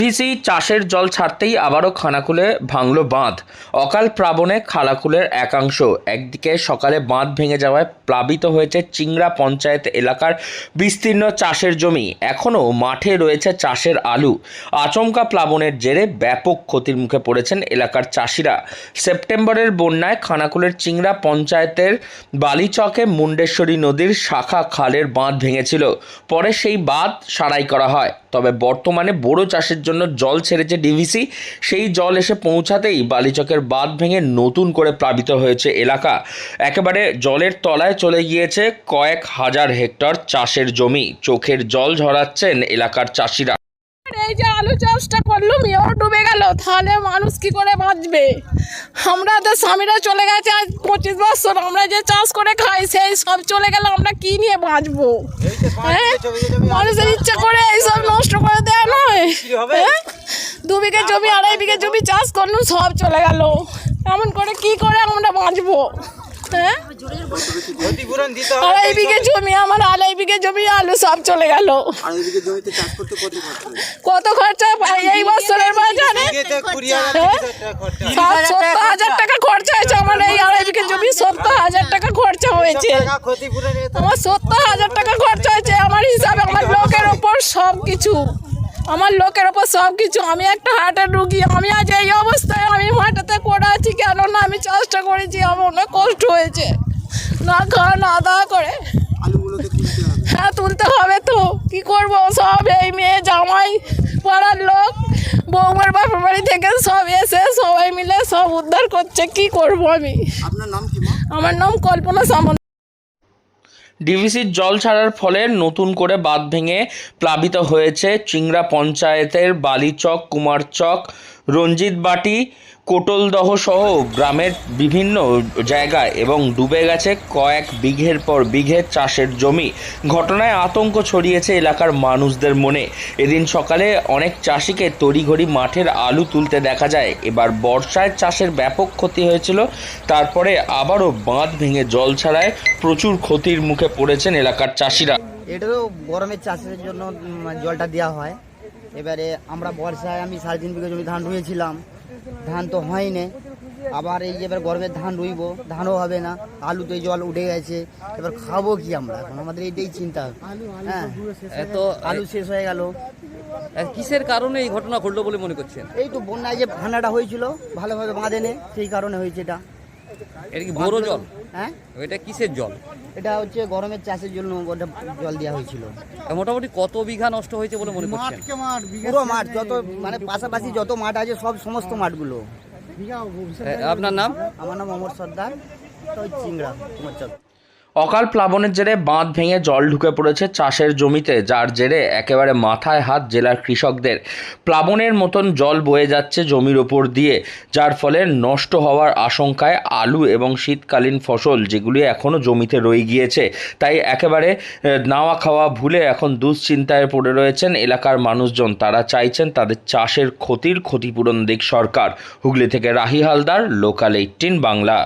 DVC চাষের জল ছাড়তেই আবারও খানাকুলে ভাঙল বাঁধ। অকাল প্লাবনে খানাকুলের একাংশ। একদিকে সকালে বাঁধ ভেঙে যাওয়ায় প্লাবিত হয়েছে চিংড়া পঞ্চায়েত এলাকার বিস্তীর্ণ চাষের জমি। এখনও মাঠে রয়েছে চাষের আলু। আচমকা প্লাবনের জেরে ব্যাপক ক্ষতির মুখে পড়েছেন এলাকার চাষিরা। সেপ্টেম্বরের বন্যায় খানাকুলের চিংড়া পঞ্চায়েতের বালিচকে মুন্ডেশ্বরী নদীর শাখা খালের বাঁধ ভেঙেছিল। পরে সেই বাঁধ সারাই করা হয়। তবে বর্তমানে বোরো চাষের জন্য জল ছেড়েছে ডিভিসি। সেই জল এসে পৌঁছাতেই বালিচকের বাঁধ ভেঙে নতুন করে প্লাবিত হয়েছে এলাকা। একেবারে জলের তলায় চলে গিয়েছে কয়েক হাজার হেক্টর চাষের জমি। চোখের জল ঝরাচ্ছেন এলাকার চাষিরা। এই যে আলু চাষটা করলুম এও ডুবে গেল, তাহলে মানুষ কি করে বাঁচবে? আমরা তো স্বামীরা চলে গেছে আজ 25 বছর, আমরা যে চাষ করে খাই সেই সব চলে গেল, আমরা কি নিয়ে বাঁচবো? হ্যাঁ, মানুষের ইচ্ছা করে এইসব নষ্ট করে দেয় নয়। 2 বিঘে জমি 2.5 বিঘে জমি চাষ করলুম, সব চলে গেল। এমন করে কি করে আমরা বাঁচবো? হ্যাঁ, 2.5 বিঘে জমি আমার, 2.5 বিঘে জমি আলু সব চলে গেল। কত খরচা এই বছরের বাজারে? 70,000 টাকা খরচা হয়েছে আমার। এই 2.5 বিঘে জমি 70,000 টাকা খরচা হয়েছে আমার। 70,000 টাকা খরচা হয়েছে আমার হিসাবে। আমার লোকের ওপর সব কিছু, আমার লোকের ওপর সব কিছু। আমি একটা হার্টের রুগী, আমি আজ এই অবস্থায় আমি মাঠেতে করে আছি। কেন না আমি চাষটা করেছি, আমার অনেক কষ্ট হয়েছে। না খাওয়া না দাওয়া করে হ্যাঁ তুলতে হবে তো, কি করবো? সব এই মেয়ে জামাই পাড়ার লোক বৌমার বাপের বাড়ি থেকে সব এসে সবাই মিলে সব উদ্ধার করছে। কি করবো আমি? আমার নাম কল্পনা সামন্ত। ডিভিসির জল ছাড়ার ফলে নতুন করে বাঁধ ভেঙে প্লাবিত হয়েছে চিংড়া পঞ্চায়েতের বালিচক, কুমারচক, রঞ্জিতবাটি, কোটলদহ সহ গ্রামের বিভিন্ন জায়গায় এবং ডুবে গেছে কয়েক বিঘের পর বিঘে চাষের জমি। ঘটনায় আতঙ্ক ছড়িয়েছে এলাকার মানুষদের মনে। এদিন সকালে অনেক চাষিকে তড়িঘড়ি মাঠের আলু তুলতে দেখা যায়। এবার বর্ষায় চাষের ব্যাপক ক্ষতি হয়েছিল, তারপরে আবারও বাঁধ ভেঙে জল ছাড়ায় প্রচুর ক্ষতির মুখে পড়েছেন এলাকার চাষিরা। এটা তো গরমের চাষের জন্য জলটা দেওয়া হয়। এবারে আমরা বর্ষায় আমি 3.5 বিঘা জমি ধান রুয়েছিলাম, ধান তো হয়নি। আবার এই যে এবার গরমের ধান রুইব, ধানও হবে না। আলুতে জল উঠে গেছে, এবার খাবো কি আমরা? এখন আমাদের এইটাই চিন্তা। হ্যাঁ, এত আলু শেষ হয়ে গেল। কিসের কারণে এই ঘটনা ঘটলো বলে মনে করছেন? এই তো বন্যায় যে ভাঙাটা হয়েছিল, ভালোভাবে বাঁধেনে, সেই কারণে হয়েছে এটা। এটা কি বোরো জল? হ্যাঁ, এটা কিসের জল? এটা হচ্ছে গরমের চাষের জন্য জল দেওয়া হয়েছিল। মোটামুটি কত বিঘা নষ্ট হয়েছে বলে মনে করছেন? পুরো মাঠ, যত মানে পাশাপাশি যত মাঠ আছে সব সমস্ত মাঠগুলো। আপনার নাম? আমার নাম অমর সর্দার, চিংড়া কুমারচক। অকাল প্লাবনের জেরে বাঁধ ভেঙে জল ঢুকে পড়েছে চাষের জমিতে, যার জেরে একেবারে মাথায় হাত জেলার কৃষকদের। প্লাবনের মতন জল বয়ে যাচ্ছে জমির ওপর দিয়ে, যার ফলে নষ্ট হওয়ার আশঙ্কায় আলু এবং শীতকালীন ফসল যেগুলি এখনও জমিতে রয়ে গিয়েছে। তাই একেবারে নাওয়া খাওয়া ভুলে এখন দুশ্চিন্তায় পড়ে রয়েছেন এলাকার মানুষজন। তারা চাইছেন তাদের চাষের ক্ষতির ক্ষতিপূরণ দিক সরকার। হুগলি থেকে রাহি হালদার, লোকাল 18 বাংলা।